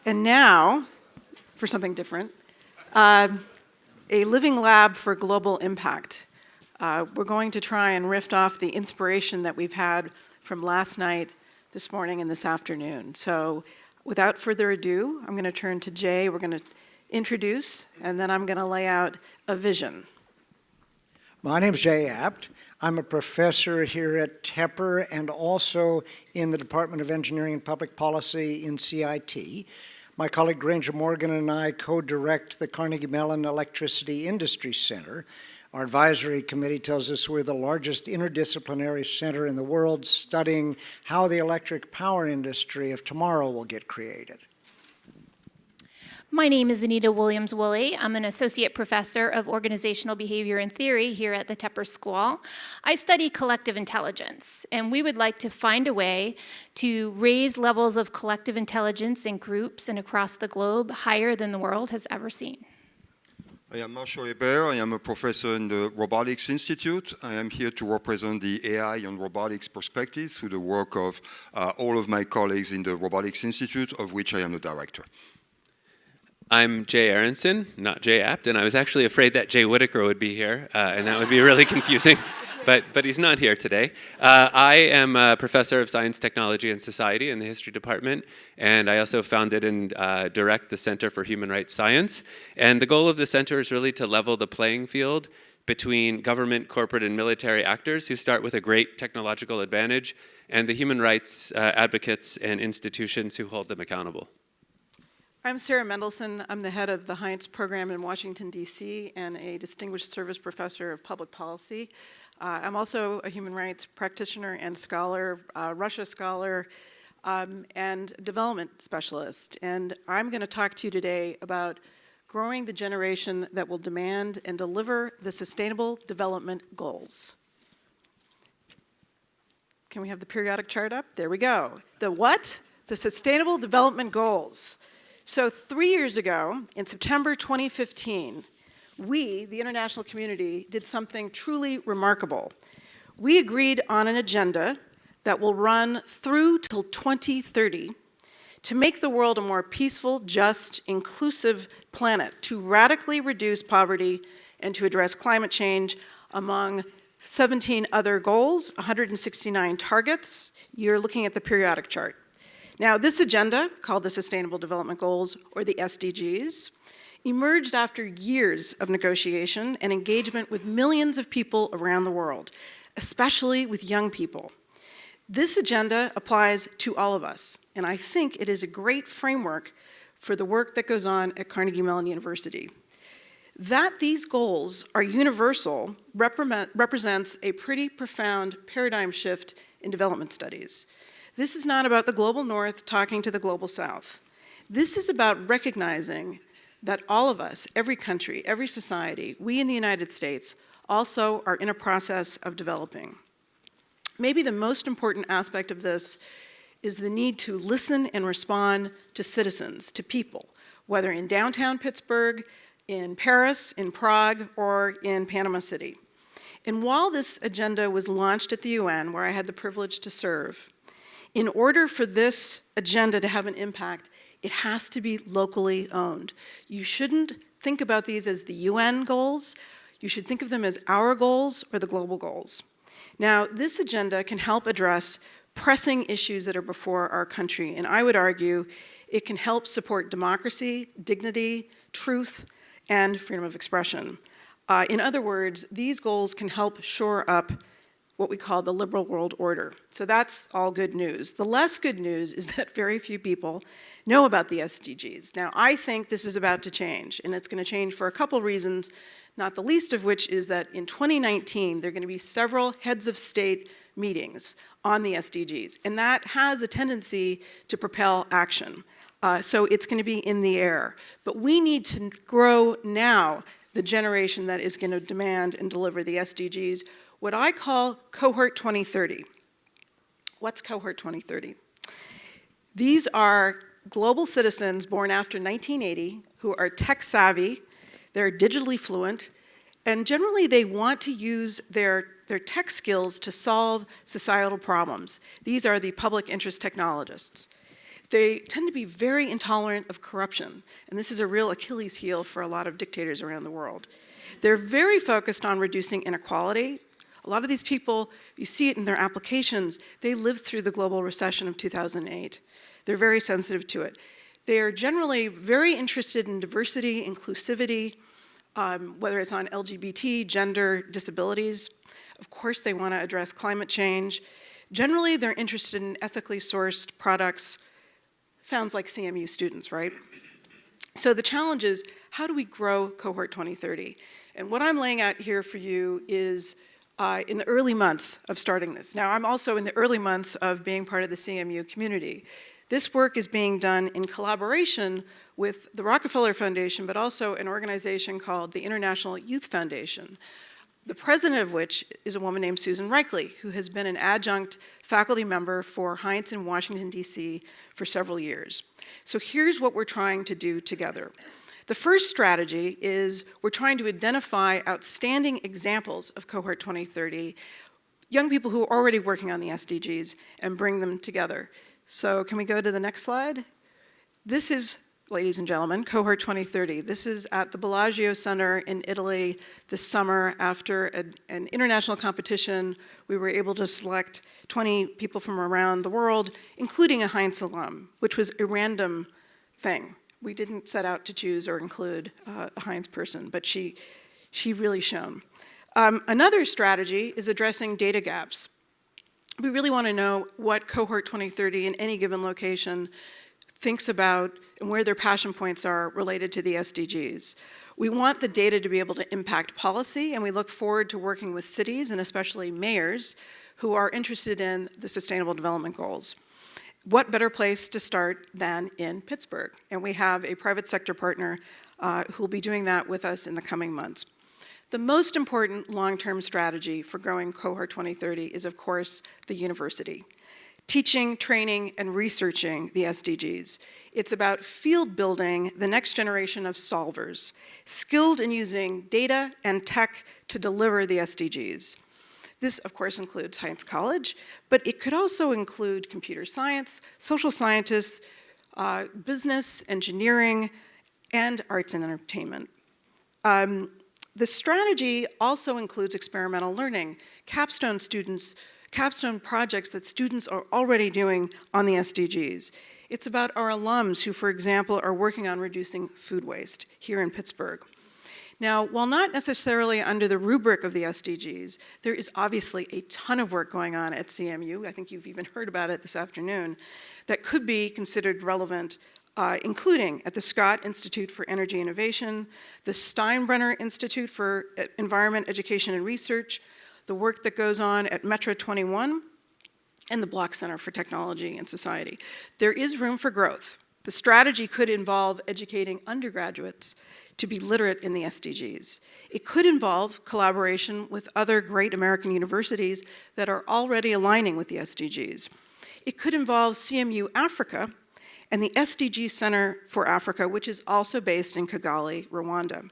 And now, for something different, a living lab for global impact. We're going to try and riff off the inspiration that we've had from last night, this morning, and this afternoon. So without further ado, I'm going to turn to Jay. We're going to introduce, and then I'm going to lay out a vision. My name is Jay Apt. I'm a professor here at Tepper and also in the Department of Engineering and Public Policy in CIT. My colleague Granger Morgan and I co-direct the Carnegie Mellon Electricity Industry Center. Our advisory committee tells us we're the largest interdisciplinary center in the world studying how the electric power industry of tomorrow will get created. My name is Anita Woolley. I'm an associate professor of organizational behavior and theory here at the Tepper School. I study collective intelligence, and we would like to find a way to raise levels of collective intelligence in groups and across the globe higher than the world has ever seen. I am Marshall Hebert. I am a professor in the Robotics Institute. I am here to represent the AI and robotics perspective through the work of all of my colleagues in the Robotics Institute, of which I am the director. I'm Jay Aronson, not Jay Apt, and I was actually afraid that Jay Whitaker would be here, and that would be really confusing, but he's not here today. I am a professor of science, technology, and society in the history department, and I also founded and direct the Center for Human Rights Science. And the goal of the center is really to level the playing field between government, corporate, and military actors who start with a great technological advantage, and the human rights advocates and institutions who hold them accountable. I'm Sarah Mendelson. I'm the head of the Heinz program in Washington, D.C., and a distinguished service professor of public policy. I'm also a human rights practitioner and scholar, Russia scholar, and development specialist. And I'm going to talk to you today about growing the generation that will demand and deliver the Sustainable Development Goals. Can we have the periodic chart up? There we go. The what? The Sustainable Development Goals. So 3 years ago, in September 2015, we, the international community, did something truly remarkable. We agreed on an agenda that will run through till 2030 to make the world a more peaceful, just, inclusive planet, to radically reduce poverty and to address climate change, among 17 other goals, 169 targets. You're looking at the periodic chart. Now, this agenda, called the Sustainable Development Goals, or the SDGs, emerged after years of negotiation and engagement with millions of people around the world, especially with young people. This agenda applies to all of us, and I think it is a great framework for the work that goes on at Carnegie Mellon University. That these goals are universal represents a pretty profound paradigm shift in development studies. This is not about the global north talking to the global south. This is about recognizing that all of us, every country, every society, we in the United States also are in a process of developing. Maybe the most important aspect of this is the need to listen and respond to citizens, to people, whether in downtown Pittsburgh, in Paris, in Prague, or in Panama City. And while this agenda was launched at the UN, where I had the privilege to serve, in order for this agenda to have an impact, it has to be locally owned. You shouldn't think about these as the UN goals. You should think of them as our goals or the global goals. Now, this agenda can help address pressing issues that are before our country, and I would argue it can help support democracy, dignity, truth, and freedom of expression. In other words, these goals can help shore up what we call the liberal world order. So that's all good news. The less good news is that very few people know about the SDGs. Now, I think this is about to change, and it's going to change for a couple reasons, not the least of which is that in 2019, there are going to be several heads of state meetings on the SDGs, and that has a tendency to propel action. So it's going to be in the air. But we need to grow now the generation that is going to demand and deliver the SDGs, what I call COHORT 2030. What's COHORT 2030? These are global citizens born after 1980 who are tech savvy, they're digitally fluent, and generally they want to use their tech skills to solve societal problems. These are the public interest technologists. They tend to be very intolerant of corruption, and this is a real Achilles heel for a lot of dictators around the world. They're very focused on reducing inequality. A lot of these people, you see it in their applications, they lived through the global recession of 2008. They're very sensitive to it. They are generally very interested in diversity, inclusivity, whether it's on LGBT, gender, disabilities. Of course, they want to address climate change. Generally, they're interested in ethically sourced products. Sounds like CMU students, right? So the challenge is, how do we grow Cohort 2030? And what I'm laying out here for you is in the early months of starting this. Now, I'm also in the early months of being part of the CMU community. This work is being done in collaboration with the Rockefeller Foundation, but also an organization called the International Youth Foundation, the president of which is a woman named Susan Reichley, who has been an adjunct faculty member for Heinz in Washington, D.C. for several years. So here's what we're trying to do together. The first strategy is we're trying to identify outstanding examples of Cohort 2030, young people who are already working on the SDGs, and bring them together. So can we go to the next slide? This is, ladies and gentlemen, Cohort 2030. This is at the Bellagio Center in Italy this summer. After an international competition, we were able to select 20 people from around the world, including a Heinz alum, which was a random thing. We didn't set out to choose or include a Heinz person, but she really shone. Another strategy is addressing data gaps. We really want to know what Cohort 2030 in any given location thinks about and where their passion points are related to the SDGs. We want the data to be able to impact policy, and we look forward to working with cities and especially mayors who are interested in the Sustainable Development Goals. What better place to start than in Pittsburgh? And we have a private sector partner who will be doing that with us in the coming months. The most important long-term strategy for growing Cohort 2030 is, of course, the university. Teaching, training, and researching the SDGs. It's about field building the next generation of solvers, skilled in using data and tech to deliver the SDGs. This, of course, includes Heinz College, but it could also include computer science, social scientists, business, engineering, and arts and entertainment. The strategy also includes experimental learning, capstone projects that students are already doing on the SDGs. It's about our alums who, for example, are working on reducing food waste here in Pittsburgh. Now, while not necessarily under the rubric of the SDGs, there is obviously a ton of work going on at CMU, I think you've even heard about it this afternoon, that could be considered relevant, including at the Scott Institute for Energy Innovation, the Steinbrenner Institute for Environment, Education, and Research, the work that goes on at Metro 21, and the Block Center for Technology and Society. There is room for growth. The strategy could involve educating undergraduates to be literate in the SDGs. It could involve collaboration with other great American universities that are already aligning with the SDGs. It could involve CMU Africa and the SDG Center for Africa, which is also based in Kigali, Rwanda,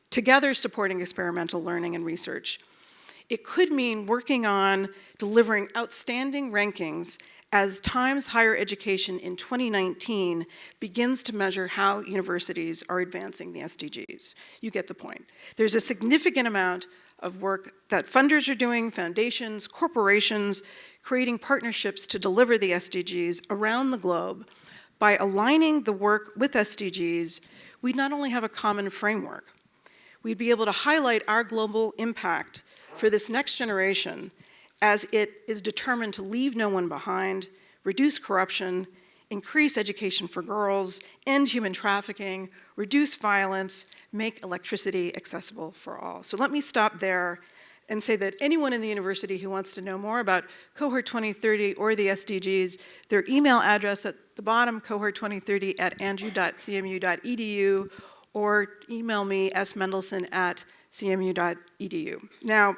together supporting experimental learning and research. It could mean working on delivering outstanding rankings as Times Higher Education in 2019 begins to measure how universities are advancing the SDGs. You get the point. There's a significant amount of work that funders are doing, foundations, corporations, creating partnerships to deliver the SDGs around the globe. By aligning the work with SDGs, we not only have a common framework, we'd be able to highlight our global impact for this next generation as it is determined to leave no one behind, reduce corruption, increase education for girls, end human trafficking, reduce violence, make electricity accessible for all. So let me stop there and say that anyone in the university who wants to know more about Cohort 2030 or the SDGs, their email address at the bottom, cohort2030@andrew.cmu.edu, or email me, smendelson@cmu.edu. Now,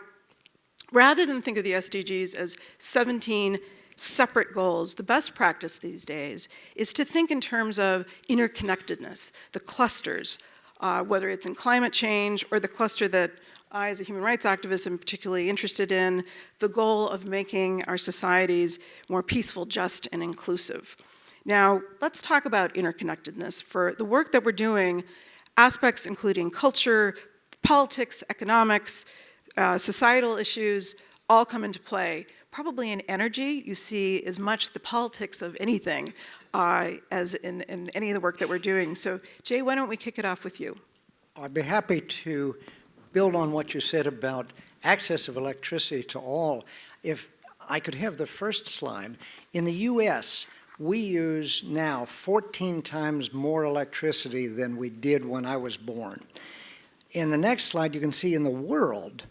rather than think of the SDGs as 17 separate goals, the best practice these days is to think in terms of interconnectedness, the clusters, whether it's in climate change or the cluster that I, as a human rights activist, am particularly interested in, the goal of making our societies more peaceful, just, and inclusive. Now, let's talk about interconnectedness. For the work that we're doing, aspects including culture, politics, economics, societal issues, all come into play. Probably in energy, you see as much the politics of anything as in any of the work that we're doing. So, Jay, why don't we kick it off with you? I'd be happy to build on what you said about access of electricity to all. If I could have the first slide. In the US, we use now 14 times more electricity than we did when I was born. In the next slide, you can see in the world,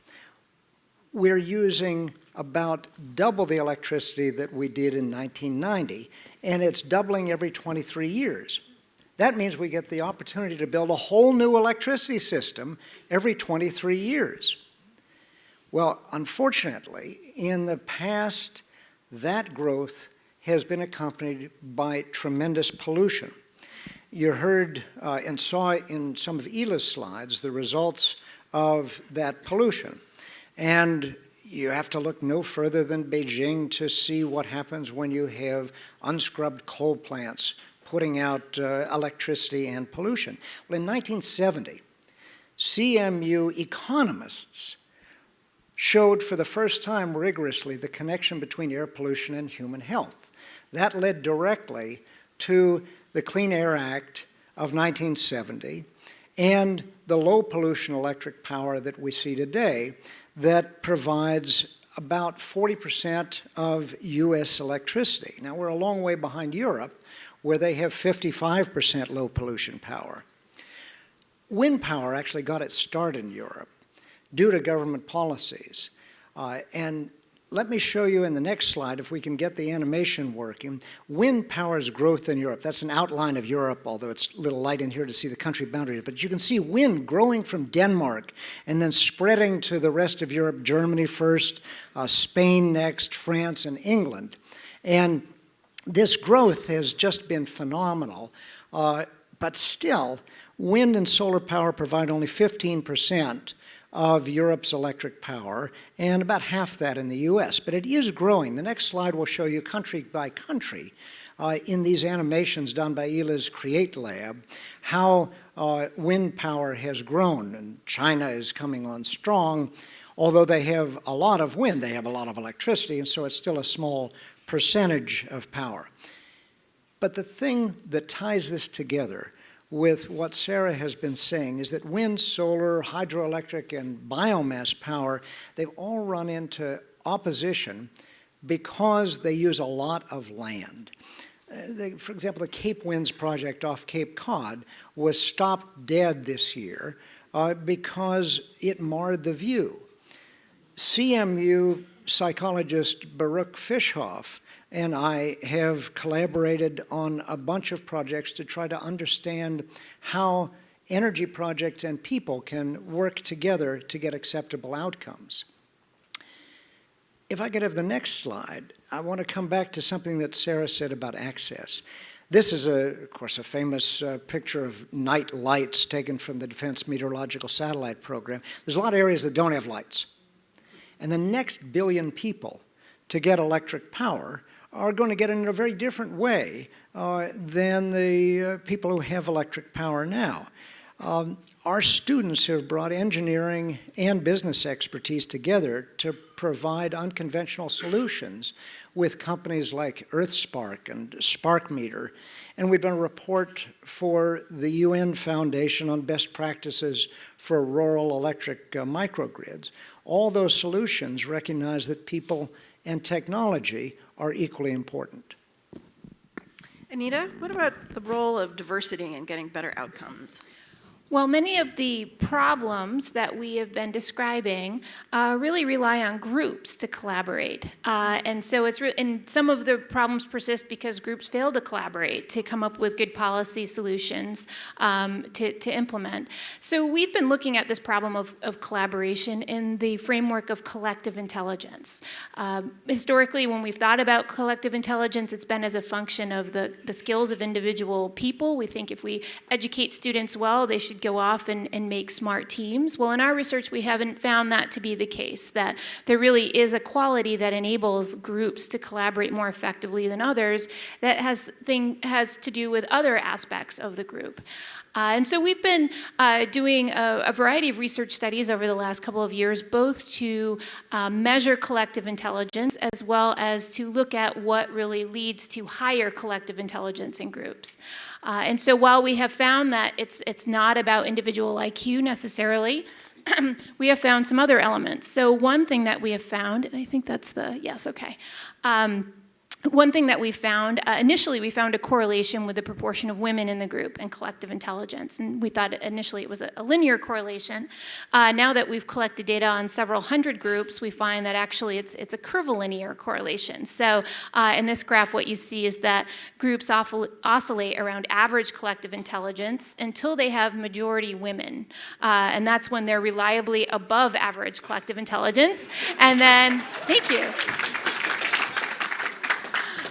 we're using about double the electricity that we did in 1990, and it's doubling every 23 years. That means we get the opportunity to build a whole new electricity system every 23 years. Well, unfortunately, in the past, that growth has been accompanied by tremendous pollution. You heard and saw in some of Ila's slides the results of that pollution. And you have to look no further than Beijing to see what happens when you have unscrubbed coal plants putting out electricity and pollution. Well, in 1970, CMU economists showed for the first time rigorously the connection between air pollution and human health. That led directly to the Clean Air Act of 1970 and the low pollution electric power that we see today that provides about 40% of US electricity. Now, we're a long way behind Europe, where they have 55% low pollution power. Wind power actually got its start in Europe due to government policies. And let me show you in the next slide, if we can get the animation working, wind power's growth in Europe. That's an outline of Europe, although it's a little light in here to see the country boundaries. But you can see wind growing from Denmark and then spreading to the rest of Europe, Germany first, Spain next, France, and England. And this growth has just been phenomenal. But still, wind and solar power provide only 15% of Europe's electric power, and about half that in the US. But it is growing. The next slide will show you country by country in these animations done by Ila's Create Lab, how wind power has grown. And China is coming on strong. Although they have a lot of wind, they have a lot of electricity, and so it's still a small percentage of power. But the thing that ties this together with what Sarah has been saying is that wind, solar, hydroelectric, and biomass power, they've all run into opposition because they use a lot of land. For example, the Cape Winds project off Cape Cod was stopped dead this year because it marred the view. CMU psychologist Baruch Fischhoff and I have collaborated on a bunch of projects to try to understand how energy projects and people can work together to get acceptable outcomes. If I could have the next slide, I want to come back to something that Sarah said about access. This is, of course, a famous picture of night lights taken from the Defense Meteorological Satellite Program. There's a lot of areas that don't have lights. And the next billion people to get electric power are going to get it in a very different way than the people who have electric power now. Our students have brought engineering and business expertise together to provide unconventional solutions with companies like EarthSpark and SparkMeter. And we've done a report for the UN Foundation on best practices for rural electric microgrids. All those solutions recognize that people and technology are equally important. Anita, what about the role of diversity in getting better outcomes? Well, many of the problems that we have been describing really rely on groups to collaborate. And so and some of the problems persist because groups fail to collaborate to come up with good policy solutions to implement. So we've been looking at this problem of collaboration in the framework of collective intelligence. Historically, when we've thought about collective intelligence, it's been as a function of the skills of individual people. We think if we educate students well, they should should go off and make smart teams. Well, in our research, we haven't found that to be the case, that there really is a quality that enables groups to collaborate more effectively than others that has to do with other aspects of the group. And so we've been doing a variety of research studies over the last couple of years, both to measure collective intelligence as well as to look at what really leads to higher collective intelligence in groups. And so while we have found that it's not about individual IQ necessarily, we have found some other elements. So one thing that we have found, and I think that's yes, okay. One thing that we found, initially we found a correlation with the proportion of women in the group and collective intelligence. And we thought initially it was a linear correlation. Now that we've collected data on several hundred groups, we find that actually it's a curvilinear correlation. So in this graph, what you see is that groups oscillate around average collective intelligence until they have majority women. And that's when they're reliably above average collective intelligence. And then, thank you.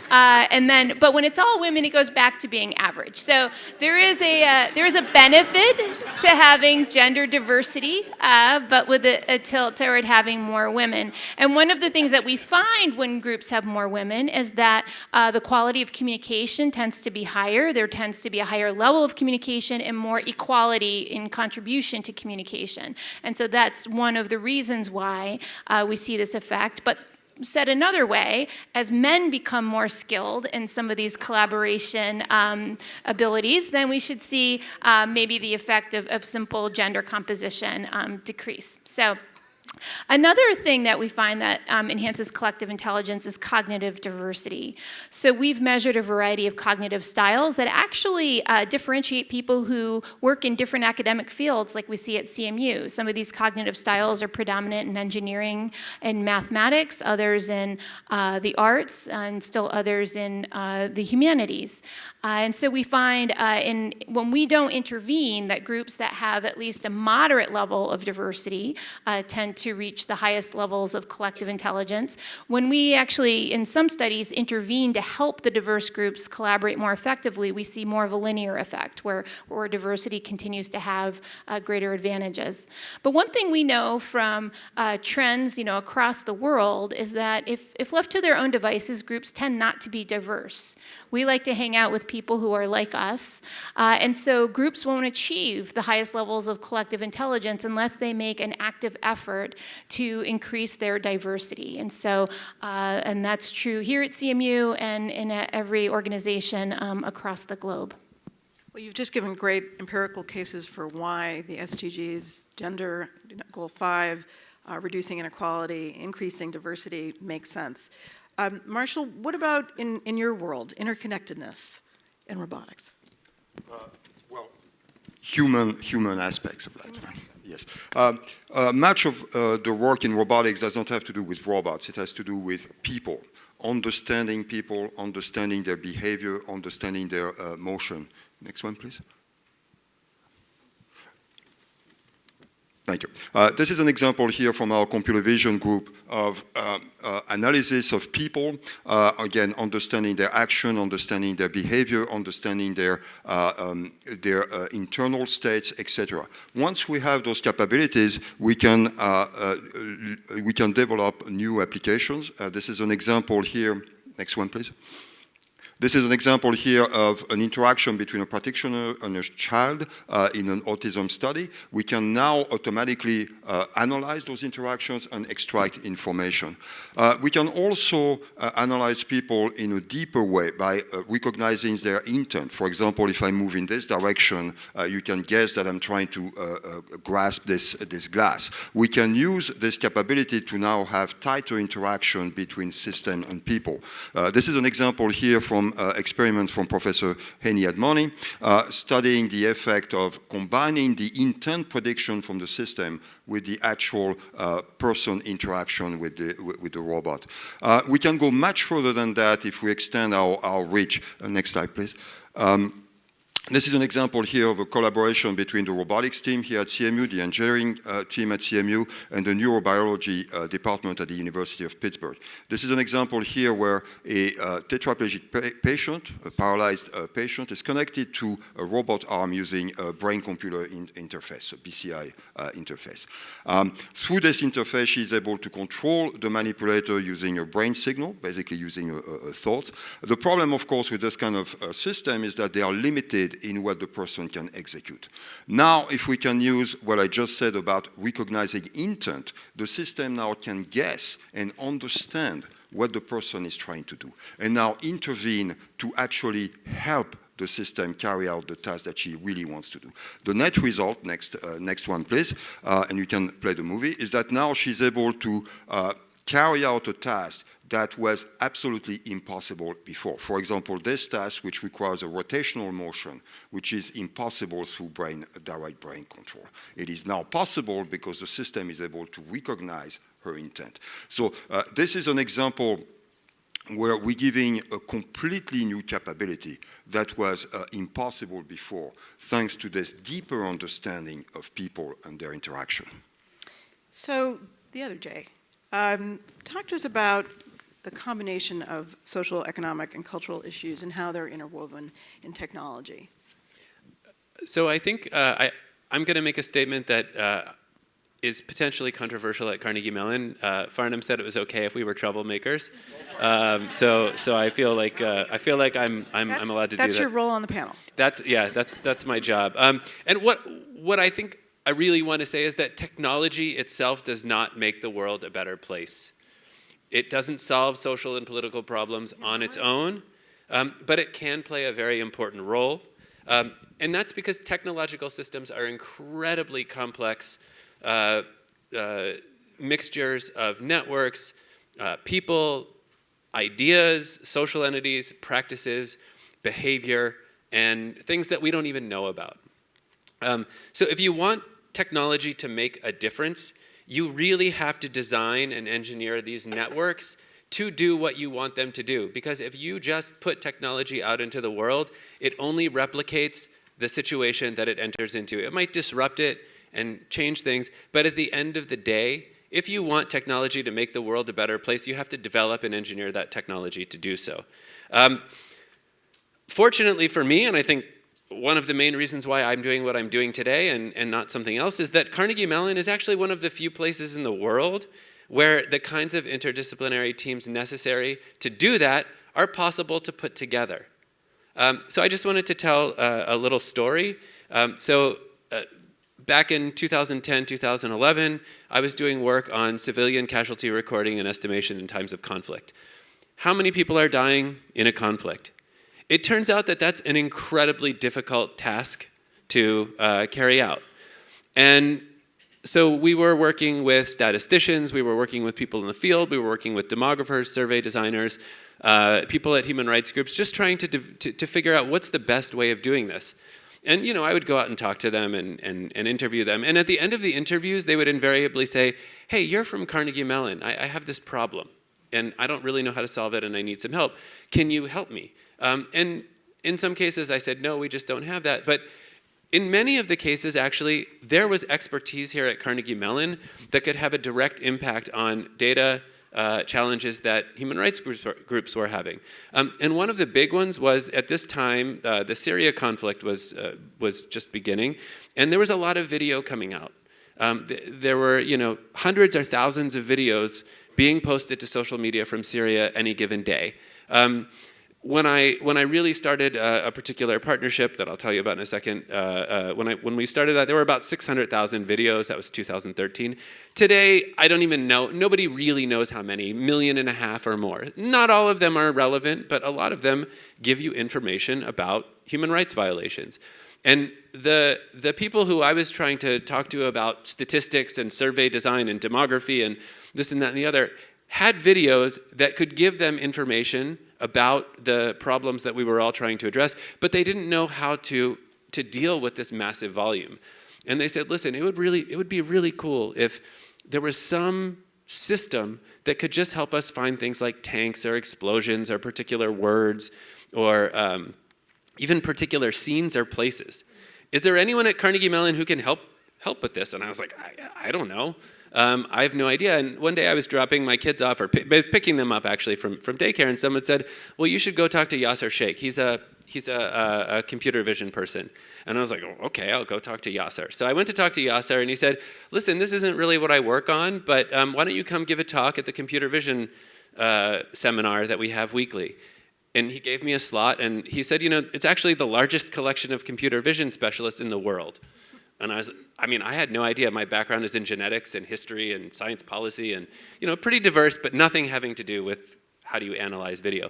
But when it's all women, it goes back to being average. So there is a benefit to having gender diversity, but with a tilt toward having more women. And one of the things that we find when groups have more women is that the quality of communication tends to be higher. There tends to be a higher level of communication and more equality in contribution to communication. And so that's one of the reasons why we see this effect. But said another way, as men become more skilled in some of these collaboration abilities, then we should see maybe the effect of simple gender composition decrease. So another thing that we find that enhances collective intelligence is cognitive diversity. So we've measured a variety of cognitive styles that actually differentiate people who work in different academic fields like we see at CMU. Some of these cognitive styles are predominant in engineering and mathematics, others in the arts, and still others in the humanities. And so we find when we don't intervene that groups that have at least a moderate level of diversity tend to reach the highest levels of collective intelligence. When we actually, in some studies, intervene to help the diverse groups collaborate more effectively, we see more of a linear effect where diversity continues to have greater advantages. But one thing we know from trends across the world is that if left to their own devices, groups tend not to be diverse. We like to hang out with people who are like us, and so groups won't achieve the highest levels of collective intelligence unless they make an active effort to increase their diversity. And so, and that's true here at CMU and in every organization across the globe. Well, you've just given great empirical cases for why the SDGs, gender, goal 5, reducing inequality, increasing diversity makes sense. Marshall, what about in your world, interconnectedness in robotics? Well, human aspects of that. Yes. Much of the work in robotics does not have to do with robots. It has to do with people, understanding their behavior, understanding their motion. Next one, please. Thank you. This is an example here from our computer vision group of analysis of people, again, understanding their action, understanding their behavior, understanding their internal states, etc. Once we have those capabilities, we can develop new applications. This is an example here. Next one, please. This is an example here of an interaction between a practitioner and a child in an autism study. We can now automatically analyze those interactions and extract information. We can also analyze people in a deeper way by recognizing their intent. For example, if I move in this direction, you can guess that I'm trying to grasp this glass. We can use this capability to now have tighter interaction between system and people. This is an example here from experiment from Professor Heinz studying the effect of combining the intent prediction from the system with the actual person interaction with the robot. We can go much further than that if we extend our reach. Next slide, please. This is an example here of a collaboration between the robotics team here at CMU, the engineering team at CMU, and the neurobiology department at the University of Pittsburgh. This is an example here where a tetraplegic patient, a paralyzed patient, is connected to a robot arm using a brain-computer interface, a BCI interface. Through this interface, she is able to control the manipulator using a brain signal, basically using a thought. The problem, of course, with this kind of system is that they are limited in what the person can execute. Now, if we can use what I just said about recognizing intent, the system now can guess and understand what the person is trying to do, and now intervene to actually help the system carry out the task that she really wants to do. The net result, next one please, and you can play the movie, is that now she's able to carry out a task that was absolutely impossible before. For example, this task, which requires a rotational motion, which is impossible through direct brain control. It is now possible because the system is able to recognize her intent. So this is an example where we're giving a completely new capability that was impossible before, thanks to this deeper understanding of people and their interaction. So, the other Jay, talk to us about the combination of social, economic, and cultural issues and how they're interwoven in technology. So I think I'm going to make a statement that is potentially controversial at Carnegie Mellon. Farnam said it was okay if we were troublemakers. So I feel like I'm allowed to do that. That's your role on the panel. That's my job. And what I think I really want to say is that technology itself does not make the world a better place. It doesn't solve social and political problems on its own, but it can play a very important role. And that's because technological systems are incredibly complex mixtures of networks, people, ideas, social entities, practices, behavior, and things that we don't even know about. So if you want technology to make a difference, you really have to design and engineer these networks to do what you want them to do. Because if you just put technology out into the world, it only replicates the situation that it enters into. It might disrupt it and change things, but at the end of the day, if you want technology to make the world a better place, you have to develop and engineer that technology to do so. Fortunately for me, and I think one of the main reasons why I'm doing what I'm doing today and not something else, is that Carnegie Mellon is actually one of the few places in the world where the kinds of interdisciplinary teams necessary to do that are possible to put together. So I just wanted to tell a little story. Back in 2010, 2011, I was doing work on civilian casualty recording and estimation in times of conflict. How many people are dying in a conflict? It turns out that that's an incredibly difficult task to carry out. And so we were working with statisticians, we were working with people in the field, we were working with demographers, survey designers, people at human rights groups, just trying to figure out what's the best way of doing this. And I would go out and talk to them and interview them. And at the end of the interviews, they would invariably say, hey, you're from Carnegie Mellon. I have this problem, and I don't really know how to solve it, and I need some help. Can you help me? And in some cases, I said, no, we just don't have that. But in many of the cases, actually, there was expertise here at Carnegie Mellon that could have a direct impact on data challenges that human rights groups were having. And one of the big ones was, at this time, the Syria conflict was just beginning, and there was a lot of video coming out. There were, hundreds or thousands of videos being posted to social media from Syria any given day. When I really started a particular partnership that I'll tell you about in a second, when we started that, there were about 600,000 videos. That was 2013. Today, I don't even know. Nobody really knows how many, 1.5 million or more. Not all of them are relevant, but a lot of them give you information about human rights violations. And the people who I was trying to talk to about statistics and survey design and demography and this and that and the other had videos that could give them information about the problems that we were all trying to address, but they didn't know how to deal with this massive volume. And they said, listen, it would be really cool if there was some system that could just help us find things like tanks or explosions or particular words or even particular scenes or places. Is there anyone at Carnegie Mellon who can help with this? And I was like, I don't know. I have no idea. And one day I was dropping my kids off, or picking them up actually from daycare, and someone said, well, you should go talk to Yasser Sheikh. He's a computer vision person. And I was like, oh, okay, I'll go talk to Yasser. So I went to talk to Yasser, and he said, listen, this isn't really what I work on, but why don't you come give a talk at the computer vision seminar that we have weekly? And he gave me a slot, and he said, it's actually the largest collection of computer vision specialists in the world. And I had no idea. My background is in genetics and history and science policy and, pretty diverse, but nothing having to do with how do you analyze video.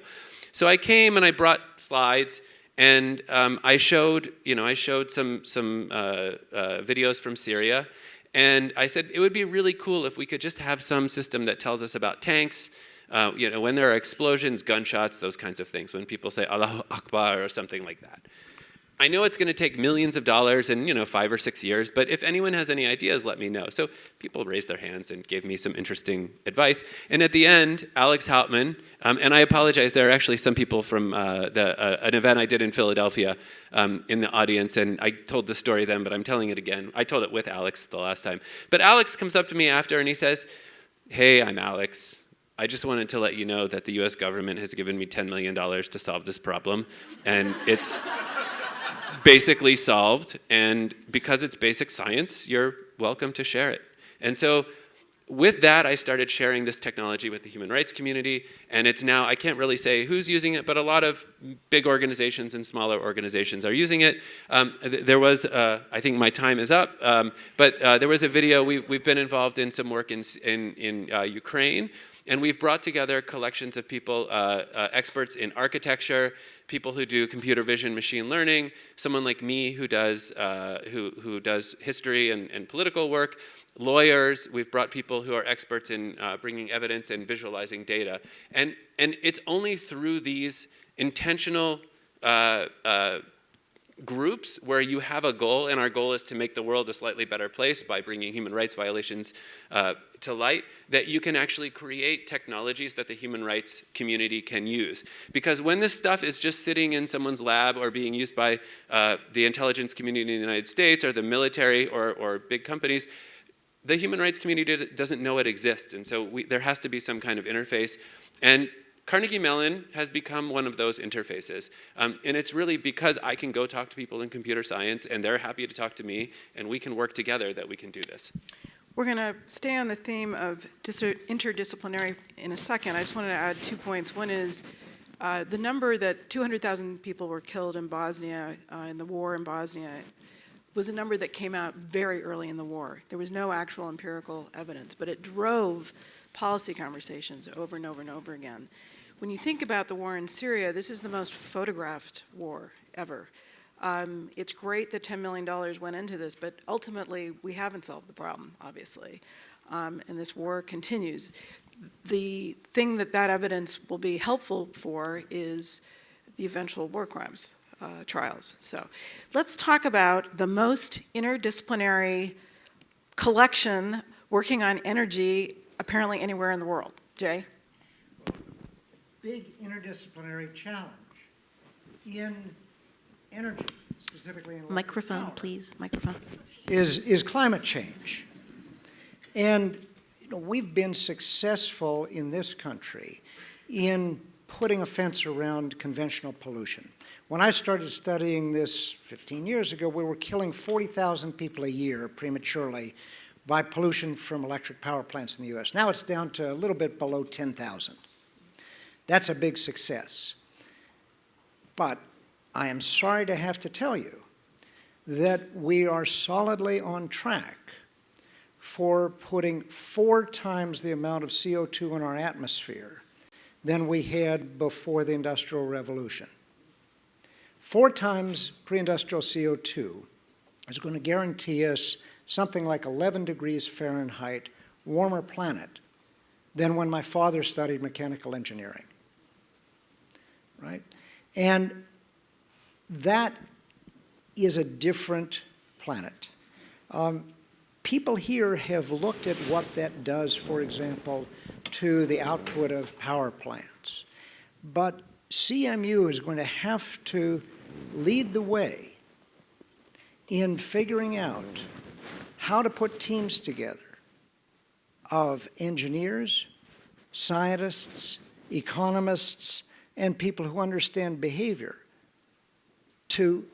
So I came and I brought slides, and I showed some videos from Syria. And I said, it would be really cool if we could just have some system that tells us about tanks, when there are explosions, gunshots, those kinds of things, when people say Allahu Akbar or something like that. I know it's going to take millions of dollars and 5 or 6 years, but if anyone has any ideas, let me know. So people raised their hands and gave me some interesting advice. And at the end, Alex Hauptman, and I apologize, there are actually some people from an event I did in Philadelphia in the audience, and I told the story then, but I'm telling it again. I told it with Alex the last time. But Alex comes up to me after and he says, hey, I'm Alex. I just wanted to let you know that the US government has given me $10 million to solve this problem, and it's basically solved, and because it's basic science, you're welcome to share it. And so with that, I started sharing this technology with the human rights community, and it's now, I can't really say who's using it, but a lot of big organizations and smaller organizations are using it. There was, I think my time is up, but there was a video, we've been involved in some work in Ukraine, and we've brought together collections of people, experts in architecture, people who do computer vision, machine learning, someone like me who does history and political work, lawyers. We've brought people who are experts in bringing evidence and visualizing data. And it's only through these intentional groups where you have a goal, and our goal is to make the world a slightly better place by bringing human rights violations to light, that you can actually create technologies that the human rights community can use. Because when this stuff is just sitting in someone's lab or being used by the intelligence community in the United States or the military or big companies, the human rights community doesn't know it exists. And so there has to be some kind of interface. And Carnegie Mellon has become one of those interfaces. And it's really because I can go talk to people in computer science, and they're happy to talk to me, and we can work together that we can do this. We're going to stay on the theme of interdisciplinary in a second. I just wanted to add 2 points. One is the number that 200,000 people were killed in Bosnia, in the war in Bosnia, was a number that came out very early in the war. There was no actual empirical evidence, but it drove policy conversations over and over and over again. When you think about the war in Syria, this is the most photographed war ever. It's great that $10 million went into this, but ultimately we haven't solved the problem, obviously. And this war continues. The thing that evidence will be helpful for is the eventual war crimes trials. So let's talk about the most interdisciplinary collection working on energy apparently anywhere in the world. Jay? Big interdisciplinary challenge in energy, specifically in Microphone, please. Microphone. is climate change. And we've been successful in this country in putting a fence around conventional pollution. When I started studying this 15 years ago, we were killing 40,000 people a year prematurely by pollution from electric power plants in the US. Now it's down to a little bit below 10,000. That's a big success. But I am sorry to have to tell you that we are solidly on track for putting 4 times the amount of CO2 in our atmosphere than we had before the Industrial Revolution. 4 times pre-industrial CO2 is going to guarantee us something like 11 degrees Fahrenheit warmer planet than when my father studied mechanical engineering, right? And that is a different planet. People here have looked at what that does, for example, to the output of power plants. But CMU is going to have to lead the way in figuring out how to put teams together of engineers, scientists, economists, and people who understand behavior to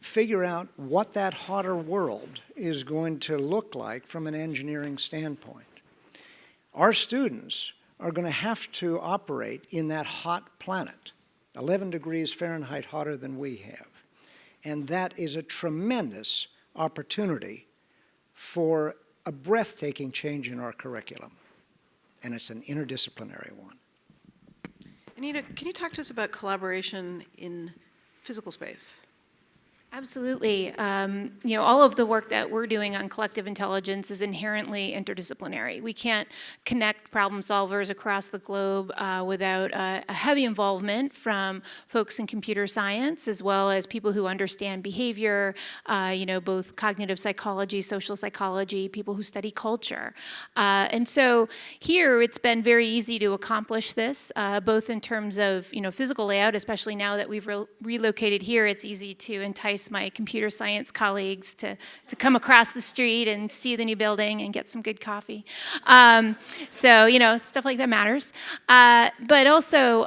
figure out what that hotter world is going to look like from an engineering standpoint. Our students are going to have to operate in that hot planet, 11 degrees Fahrenheit hotter than we have. And that is a tremendous opportunity for a breathtaking change in our curriculum. And it's an interdisciplinary one. Anita, can you talk to us about collaboration in physical space? Absolutely. All of the work that we're doing on collective intelligence is inherently interdisciplinary. We can't connect problem solvers across the globe without a heavy involvement from folks in computer science, as well as people who understand behavior, both cognitive psychology, social psychology, people who study culture. And so here it's been very easy to accomplish this, both in terms of physical layout, especially now that we've relocated here, it's easy to entice my computer science colleagues to come across the street and see the new building and get some good coffee. Stuff like that matters. But also,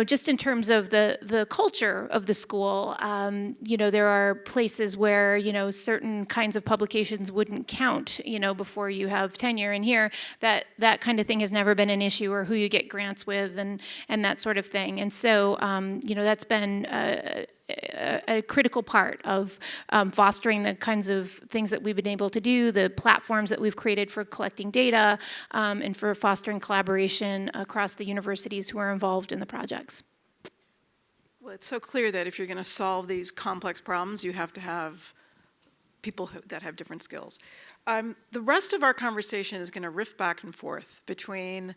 just in terms of the culture of the school, there are places where, certain kinds of publications wouldn't count, before you have tenure. And here, that kind of thing has never been an issue, or who you get grants with and that sort of thing. And so, that's been a critical part of fostering the kinds of things that we've been able to do, the platforms that we've created for collecting data, and for fostering collaboration across the universities who are involved in the projects. Well, it's so clear that if you're going to solve these complex problems, you have to have people that have different skills. The rest of our conversation is going to riff back and forth between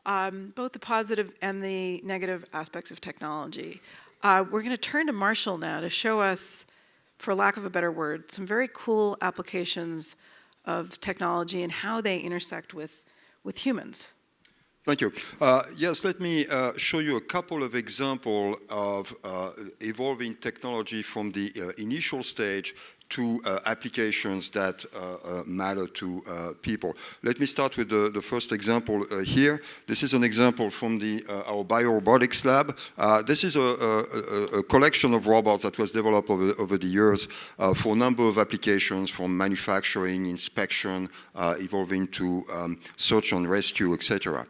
both the positive and the negative aspects of technology. We're going to turn to Marshall now to show us, for lack of a better word, some very cool applications of technology and how they intersect with humans. Thank you. Yes, let me show you a couple of examples of evolving technology from the initial stage to applications that matter to people. Let me start with the first example here. This is an example from our biorobotics lab. This is a collection of robots that was developed over the years for a number of applications, from manufacturing, inspection, evolving to search and rescue, etc.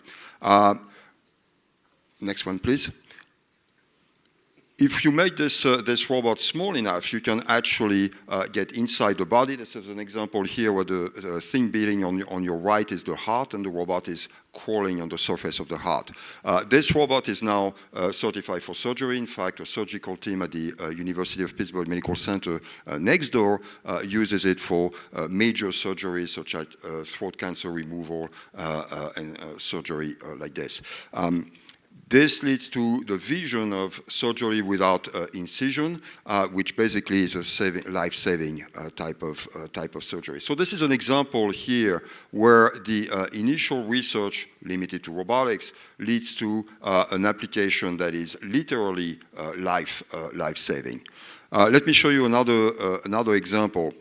Next one, please. If you make this robot small enough, you can actually get inside the body. This is an example here where the thing beating on your right is the heart, and the robot is crawling on the surface of the heart. This robot is now certified for surgery. In fact, a surgical team at the University of Pittsburgh Medical Center next door uses it for major surgeries such as throat cancer removal and surgery like this. This leads to the vision of surgery without incision, which basically is a life-saving type of surgery. So this is an example here where the initial research limited to robotics leads to an application that is literally life-saving. Let me show you another example.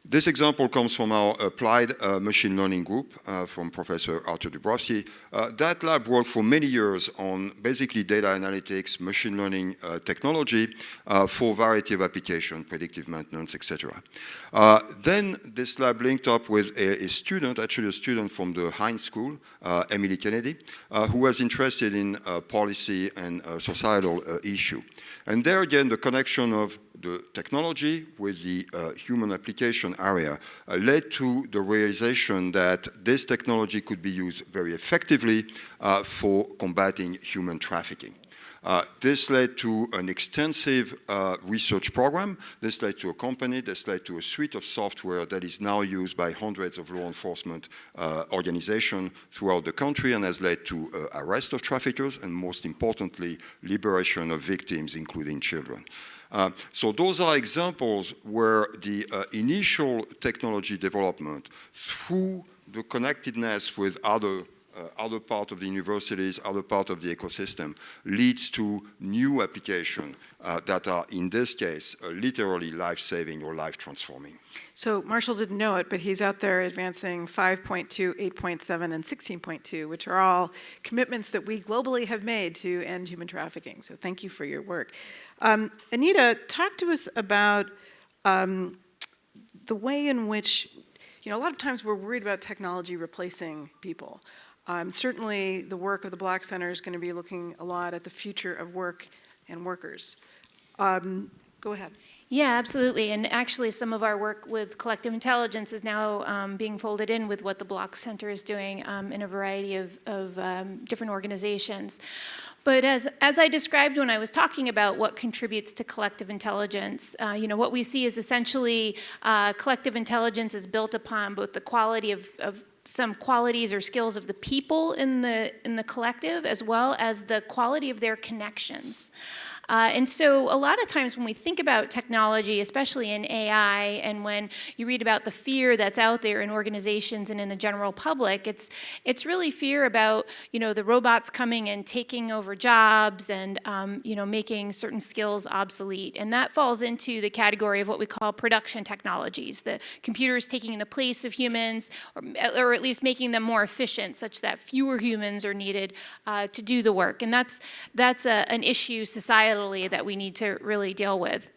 This example comes from our applied machine learning group from Professor Arthur Dubrovsky. That lab worked for many years on basically data analytics, machine learning technology for a variety of applications, predictive maintenance, etc. Then this lab linked up with a student, actually a student from the Heinz school, Emily Kennedy, who was interested in policy and societal issue. And there again, the connection of the technology with the human application area led to the realization that this technology could be used very effectively for combating human trafficking. This led to an extensive research program. This led to a company. This led to a suite of software that is now used by hundreds of law enforcement organizations throughout the country and has led to arrest of traffickers and, most importantly, liberation of victims, including children. So those are examples where the initial technology development, through the connectedness with other other part of the universities, other part of the ecosystem, leads to new applications that are, in this case, literally life-saving or life-transforming. So Marshall didn't know it, but he's out there advancing 5.2, 8.7, and 16.2, which are all commitments that we globally have made to end human trafficking. So thank you for your work. Anita, talk to us about the way in which, a lot of times we're worried about technology replacing people. Certainly the work of the Black Center is going to be looking a lot at the future of work and workers. Go ahead. Yeah, absolutely. And actually, some of our work with collective intelligence is now being folded in with what the Block Center is doing in a variety of different organizations. But as I described when I was talking about what contributes to collective intelligence, what we see is essentially collective intelligence is built upon both the quality of some qualities or skills of the people in the collective, as well as the quality of their connections. And so a lot of times when we think about technology, especially in AI, and when you read about the fear that's out there in organizations and in the general public, it's really fear about, the robots coming and taking over jobs and, making certain skills obsolete. And that falls into the category of what we call production technologies, the computers taking the place of humans, or at least making them more efficient, such that fewer humans are needed to do the work. And that's an issue societally that we need to really deal with.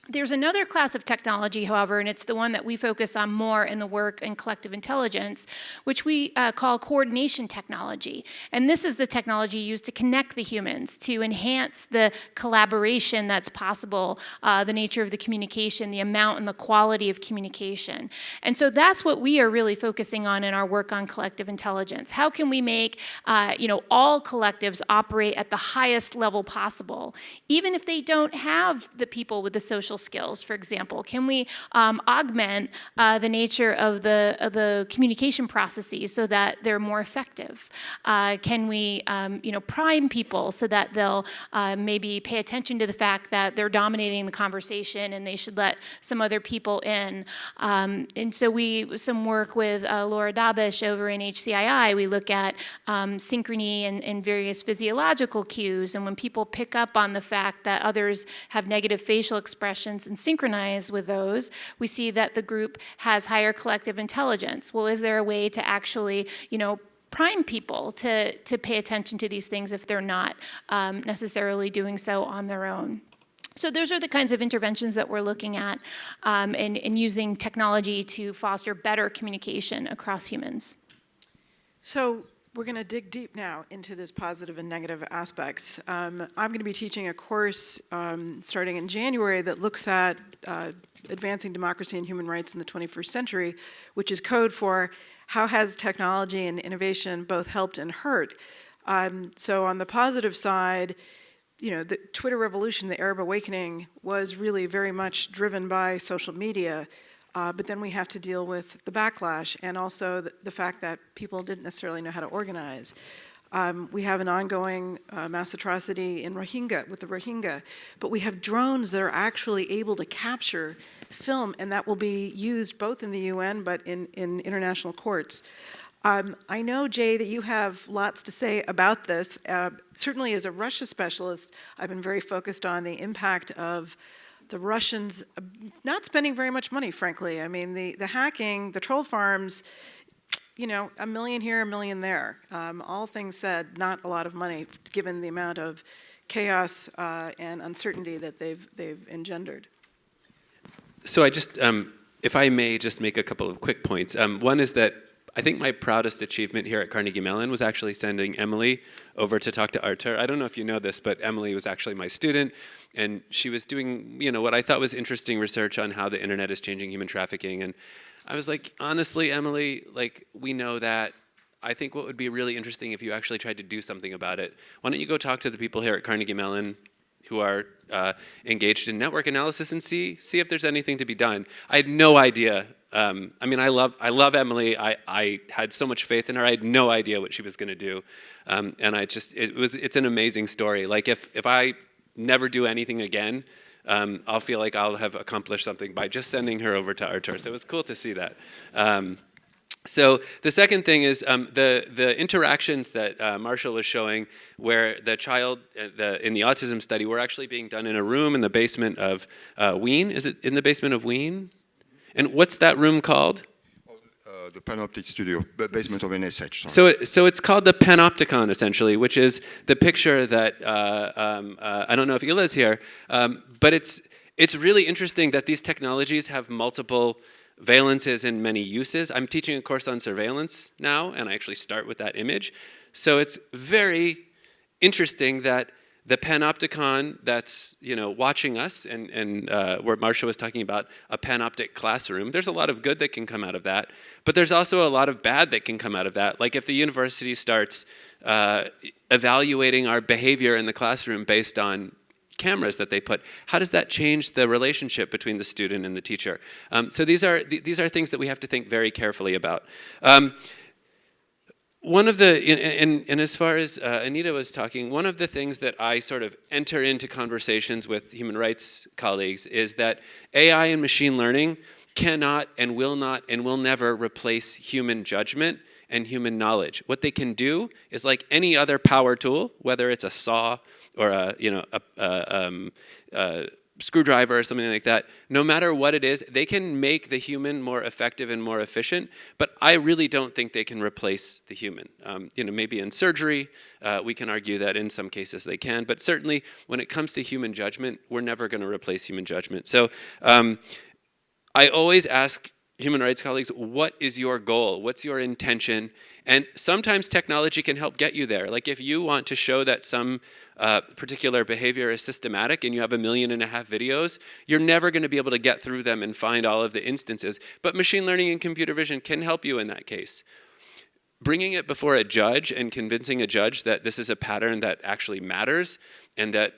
There's another class of technology, however, and it's the one that we focus on more in the work in collective intelligence, which we call coordination technology. And this is the technology used to connect the humans, to enhance the collaboration that's possible, the nature of the communication, the amount and the quality of communication. And so that's what we are really focusing on in our work on collective intelligence. How can we make all collectives operate at the highest level possible, even if they don't have the people with the social skills, for example? Can we augment the nature of the communication processes so that they're more effective? Can we prime people so that they'll maybe pay attention to the fact that they're dominating the conversation and they should let some other people in? And so some work with Laura Dabish over in HCII, we look at synchrony and various physiological cues, and when people pick up on the fact that others have negative facial expressions and synchronize with those, we see that the group has higher collective intelligence. Well, is there a way to actually, prime people to pay attention to these things if they're not necessarily doing so on their own? So those are the kinds of interventions that we're looking at and using technology to foster better communication across humans. So we're going to dig deep now into this positive and negative aspects. I'm going to be teaching a course starting in January that looks at advancing democracy and human rights in the 21st century, which is code for how has technology and innovation both helped and hurt. So on the positive side, the Twitter revolution, the Arab awakening, was really very much driven by social media. But then we have to deal with the backlash and also the fact that people didn't necessarily know how to organize. We have an ongoing mass atrocity in Rohingya, with the Rohingya, but we have drones that are actually able to capture film, and that will be used both in the UN but in international courts. I know, Jay, that you have lots to say about this. Certainly as a Russia specialist, I've been very focused on the impact of the Russians not spending very much money, frankly. I mean, the hacking, the troll farms, $1 million here, $1 million there. All things said, not a lot of money given the amount of chaos and uncertainty that they've engendered. So I just, if I may just make a couple of quick points. One is that I think my proudest achievement here at Carnegie Mellon was actually sending Emily over to talk to Artur. I don't know if you know this, but Emily was actually my student, and she was doing, what I thought was interesting research on how the internet is changing human trafficking. And I was like, honestly, Emily, we know that. I think what would be really interesting if you actually tried to do something about it. Why don't you go talk to the people here at Carnegie Mellon who are engaged in network analysis and see if there's anything to be done. I had no idea. I love Emily. I had so much faith in her. I had no idea what she was going to do, and it's an amazing story. If I never do anything again, I'll feel like I'll have accomplished something by just sending her over to Artur. So it was cool to see that. So the second thing is the interactions that Marshall was showing, where the child in the autism study were actually being done in a room in the basement of Wien. Is it in the basement of Wien? And what's that room called? The Panoptic Studio, basement of NSH. So it's called the Panopticon, essentially, which is the picture that, I don't know if Ila's here, but it's really interesting that these technologies have multiple valences and many uses. I'm teaching a course on surveillance now, and I actually start with that image. So it's very interesting that the panopticon that's watching us, and where Marcia was talking about a panoptic classroom, there's a lot of good that can come out of that, but there's also a lot of bad that can come out of that. Like if the university starts evaluating our behavior in the classroom based on cameras that they put, how does that change the relationship between the student and the teacher? So these are things that we have to think very carefully about. One of the, and as far as Anita was talking, one of the things that I sort of enter into conversations with human rights colleagues is that AI and machine learning cannot and will not and will never replace human judgment and human knowledge. What they can do is like any other power tool, whether it's a saw or a screwdriver or something like that, no matter what it is, they can make the human more effective and more efficient, but I really don't think they can replace the human. Maybe in surgery, we can argue that in some cases they can, but certainly when it comes to human judgment, we're never going to replace human judgment. So I always ask human rights colleagues, what is your goal? What's your intention? And sometimes technology can help get you there. Like if you want to show that some particular behavior is systematic and you have 1.5 million videos, you're never going to be able to get through them and find all of the instances. But machine learning and computer vision can help you in that case. Bringing it before a judge and convincing a judge that this is a pattern that actually matters and that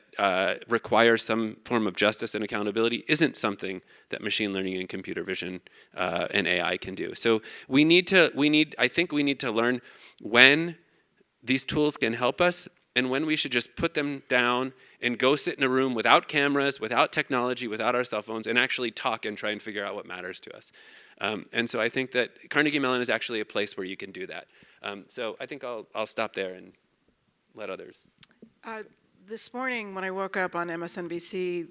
requires some form of justice and accountability isn't something that machine learning and computer vision and AI can do. So I think we need to learn when these tools can help us and when we should just put them down and go sit in a room without cameras, without technology, without our cell phones, and actually talk and try and figure out what matters to us. And so I think that Carnegie Mellon is actually a place where you can do that. So I think I'll stop there and let others. This morning when I woke up on MSNBC,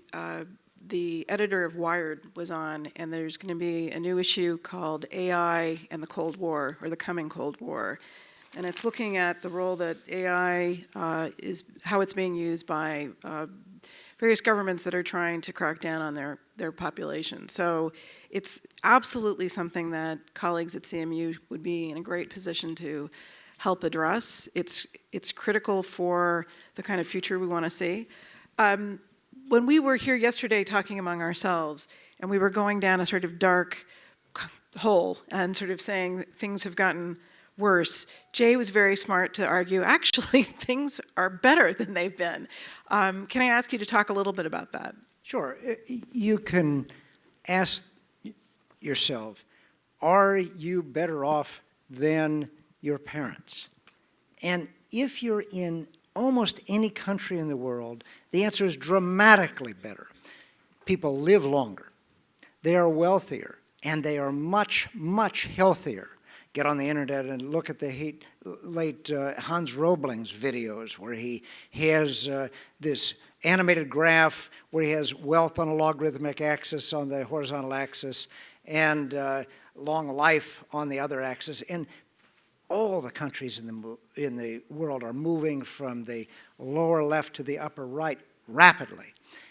the editor of Wired was on, and there's going to be a new issue called AI and the Cold War, or the Coming Cold War. And it's looking at the role that AI is, how it's being used by various governments that are trying to crack down on their population. So it's absolutely something that colleagues at CMU would be in a great position to help address. It's critical for the kind of future we want to see. When we were here yesterday talking among ourselves, and we were going down a sort of dark hole and sort of saying things have gotten worse, Jay was very smart to argue, actually, things are better than they've been. Can I ask you to talk a little bit about that? Sure. You can ask yourself, are you better off than your parents? And if you're in almost any country in the world, the answer is dramatically better. People live longer, they are wealthier, and they are much, much healthier. Get on the internet and look at the late Hans Robling's videos where he has this animated graph where he has wealth on a logarithmic axis on the horizontal axis and long life on the other axis. And all the countries in the world are moving from the lower left to the upper right rapidly.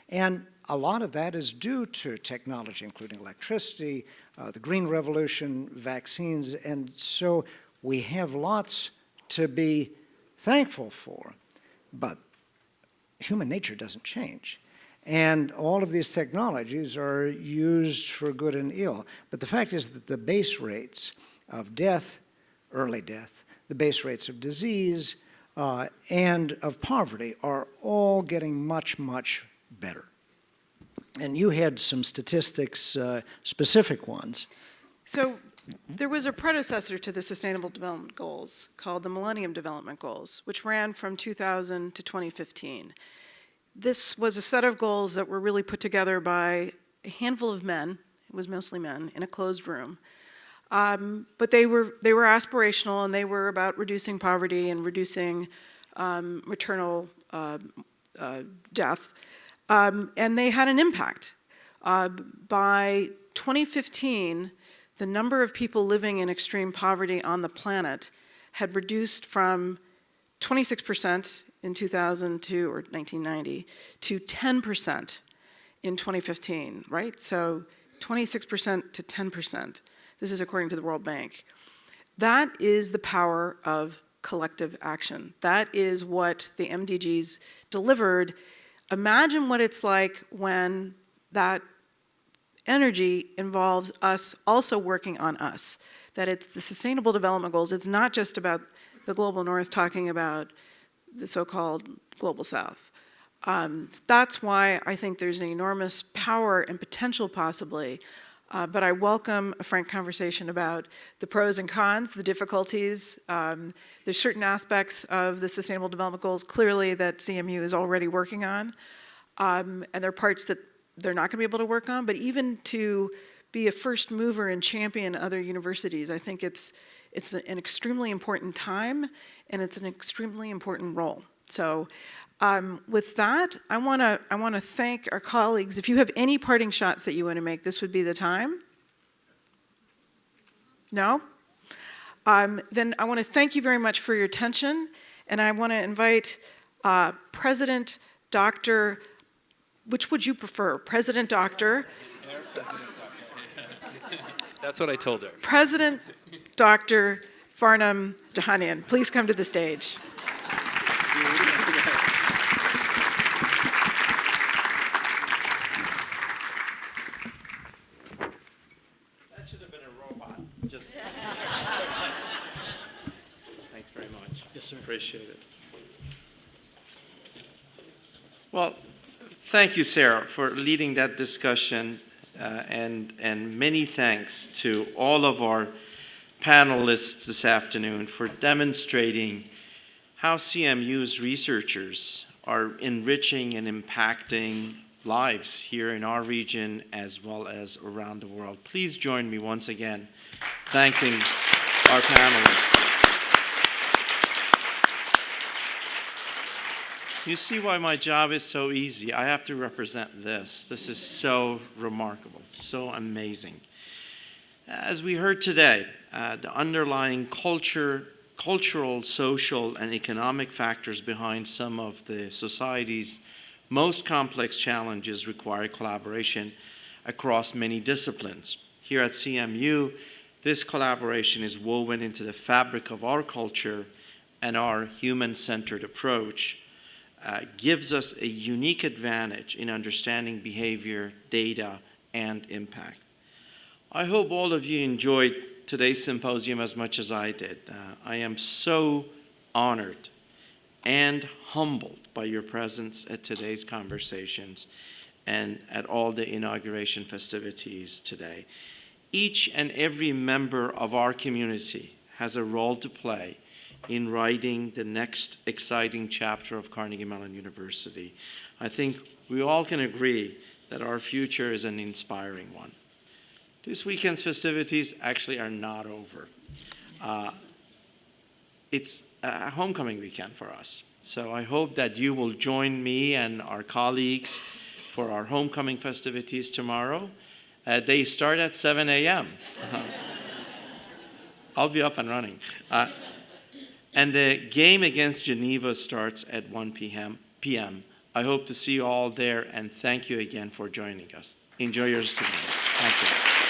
And a lot of that is due to technology, including electricity, the green revolution, vaccines, and so we have lots to be thankful for, but human nature doesn't change. And all of these technologies are used for good and ill. But the fact is that the base rates of death, early death, the base rates of disease, and of poverty are all getting much, much better. And you had some statistics, specific ones. So there was a predecessor to the Sustainable Development Goals called the Millennium Development Goals, which ran from 2000 to 2015. This was a set of goals that were really put together by a handful of men, it was mostly men, in a closed room. But they were aspirational, and they were about reducing poverty and reducing maternal death. And they had an impact. By 2015, the number of people living in extreme poverty on the planet had reduced from 26% in 2002 or 1990 to 10% in 2015, right? So 26% to 10%. This is according to the World Bank. That is the power of collective action. That is what the MDGs delivered. Imagine what it's like when that energy involves us also working on us. That it's the Sustainable Development Goals. It's not just about the Global North talking about the so-called Global South. That's why I think there's an enormous power and potential possibly, but I welcome a frank conversation about the pros and cons, the difficulties. There's certain aspects of the Sustainable Development Goals clearly that CMU is already working on, and there are parts that they're not going to be able to work on, but even to be a first mover and champion other universities, I think it's an extremely important time, and it's an extremely important role. So with that, I want to thank our colleagues. If you have any parting shots that you want to make, this would be the time. No? Then I want to thank you very much for your attention, and I want to invite President Dr. Which would you prefer? President Dr. That's what I told her. President Dr. Farnam Jahanian, please come to the stage. That should have been a robot. Just. Thanks very much. Yes, sir. Appreciate it. Well, thank you, Sarah, for leading that discussion, and many thanks to all of our panelists this afternoon for demonstrating how CMU's researchers are enriching and impacting lives here in our region as well as around the world. Please join me once again thanking our panelists. You see why my job is so easy. I have to represent this. This is so remarkable, so amazing. As we heard today, the underlying cultural, social, and economic factors behind some of the society's most complex challenges require collaboration across many disciplines. Here at CMU, this collaboration is woven into the fabric of our culture, and our human-centered approach gives us a unique advantage in understanding behavior, data, and impact. I hope all of you enjoyed today's symposium as much as I did. I am so honored and humbled by your presence at today's conversations and at all the inauguration festivities today. Each and every member of our community has a role to play in writing the next exciting chapter of Carnegie Mellon University. I think we all can agree that our future is an inspiring one. This weekend's festivities actually are not over. It's a homecoming weekend for us. So I hope that you will join me and our colleagues for our homecoming festivities tomorrow. They start at 7 a.m. I'll be up and running. And the game against Geneva starts at 1 p.m. I hope to see you all there, and thank you again for joining us. Enjoy your students. Thank you.